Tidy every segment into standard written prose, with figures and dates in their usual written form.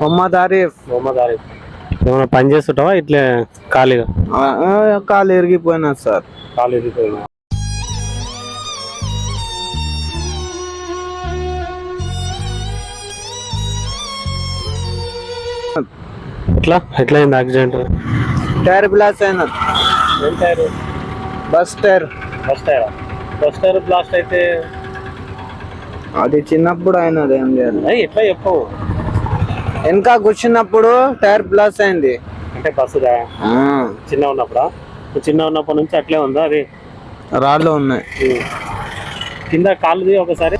మొహమ్మద్ ఆరిఫ్. ఏమైనా పని చేస్తుంటావా ఇట్లే ఖాళీగా? కాలు ఇరిగిపోయినా సార్. కాలు ఇరిగిపోయినా. ఎట్లా అయింది యాక్సిడెంట్? టైర్ బ్లాస్ట్ అయినా. ఏం tyre? Bus tyre. Bus tyre blast అయితే అది చిన్నప్పుడు అయినది. ఏం లేదు. ఎట్లా చెప్పు. వెనక కూర్చున్నప్పుడు టైర్ బ్లాస్ట్ అయింది. అంటే బస్సుదా? చిన్న ఉన్నప్పటి నుంచి అట్లే ఉందా? అది రాళ్ళు ఉన్నాయి కింద. కాలుది ఒకసారి.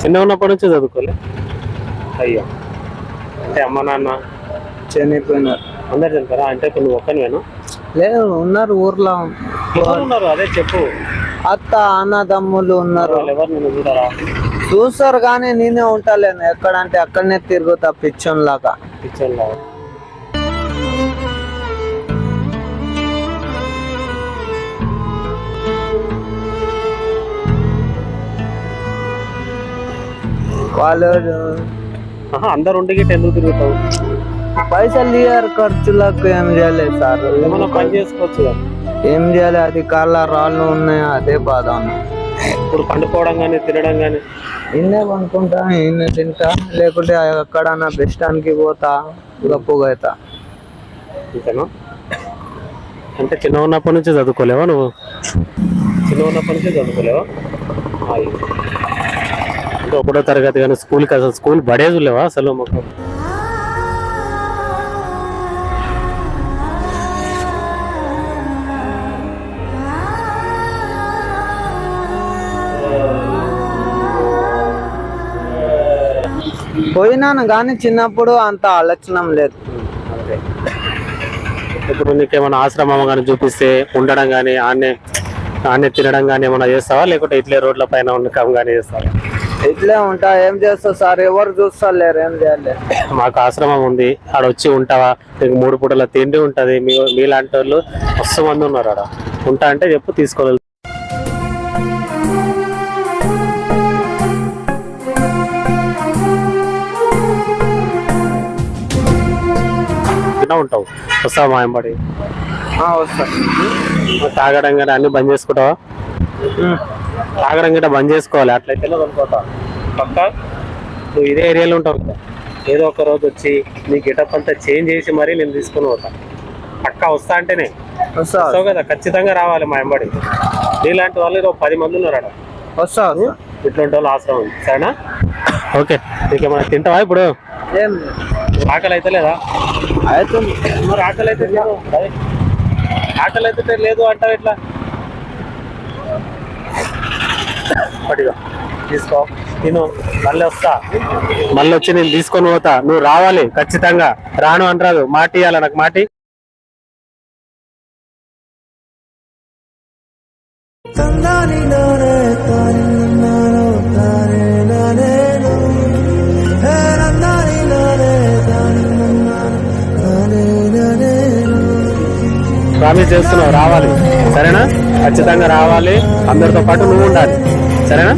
చిన్న ఉన్నప్పటి నుంచి చదువుకోలే? అయ్యో. అంటే అమ్మ నాన్న చనిపోయినారు. అందరు చనిపోయారా? అంటే నువ్వు ఒక్కనివేనా? లేదు, ఉన్నారు ఊర్లో. ఉన్నారు, అదే చెప్పు. అత్త అన్నదమ్ములు ఉన్నారు. ఎవరు నిన్ను చూడరా? చూస్తారు కానీ నేనే ఉంటాలేను. ఎక్కడంటే అక్కడనే తిరుగుతా పిచ్చన్ లాగా. వాళ్ళు అందరు ఉండి ఎందుకు తిరుగుతావు? పైసలు ఇయ్యారు ఖర్చులకు. ఏం చేయలేదు సార్. ఏమన్నా పని చేసుకోవచ్చు కదా. ఏం చేయాలి? అది కాళ్ళ రాళ్ళు ఉన్నాయి. అదే బాధ ఉన్నాయి. ఇప్పుడు పండుకోవడం కానీ తినడం కానీ ఇన్నే పండుకుంటా, ఇన్నే తింటా. లేకుంటే ఎక్కడన్నా బస్ స్టాండ్కి పోతా, గప్పుగా అవుతా. అంతేనా? అంటే చిన్న ఉన్నప్పటి నుంచి చదువుకోలేవా నువ్వు? అంటే ఒకటో తరగతి కానీ స్కూల్కి అసలు స్కూల్ బడేది లేవా అసలు? మాకు పోయినాను కానీ చిన్నప్పుడు అంత ఆలోచన లేదు. ఇప్పుడు నీకేమైనా ఆశ్రమం కానీ చూపిస్తే ఉండడం కానీ ఆన్నే తినడం కానీ ఏమైనా చేస్తావా? లేకుంటే ఇట్లే రోడ్ల పైన ఉండకం కానీ చేస్తావా? ఇట్లే ఉంటా. ఏం చేస్తా సార్, ఎవరు చూస్తలేరు. ఏం చేయాలి? మాకు ఆశ్రమం ఉంది, ఆడ వచ్చి ఉంటావా? నీకు 3 పూటల తిండి ఉంటుంది. మీలాంటి వాళ్ళు మస్తు మంది ఉన్నారు ఆడ. ఉంటా అంటే చెప్పు, తీసుకోవాలి. ఉంటావు, వస్తావా మా వెంబడి? వస్తా. తాగడం కానీ అన్ని బంద్ చేసుకుంటావా? తాగడం గిట్ట బంద్ చేసుకోవాలి. అట్లయితే అనుకోతా పక్క నువ్వు ఇదే ఏరియాలో ఉంటావు కదా. ఏదో ఒక రోజు వచ్చి నీ గెటప్ అంతా చేంజ్ చేసి మరీ నేను తీసుకొని పోతా. పక్క వస్తా అంటేనే వస్తావు కదా. ఖచ్చితంగా రావాలి మా వెంబడి. నీలాంటి వాళ్ళు 10 మంది ఉన్నారు ఆడ. వస్తా. ఇట్లాంటి వాళ్ళు ఆశ్రమం ఉంది, సరేనా? ఓకే. నీకేమైనా తింటావా ఇప్పుడు? ఆకలి అయితే లేదా? అవుతుంది. మరి ఆకలి అయితే లేదు అంటావు ఎట్లా? పడిగా తీసుకో, తిను. మళ్ళీ వచ్చి నేను తీసుకొని పోతా. నువ్వు రావాలి ఖచ్చితంగా. రాను అంటారు. మాటి ఇవ్వాలి నాకు, మాటి. ప్రామిస్ చేస్తున్నావు, రావాలి, సరేనా? ఖచ్చితంగా రావాలి. అందరితో పాటు నువ్వు ఉండాలి, సరేనా?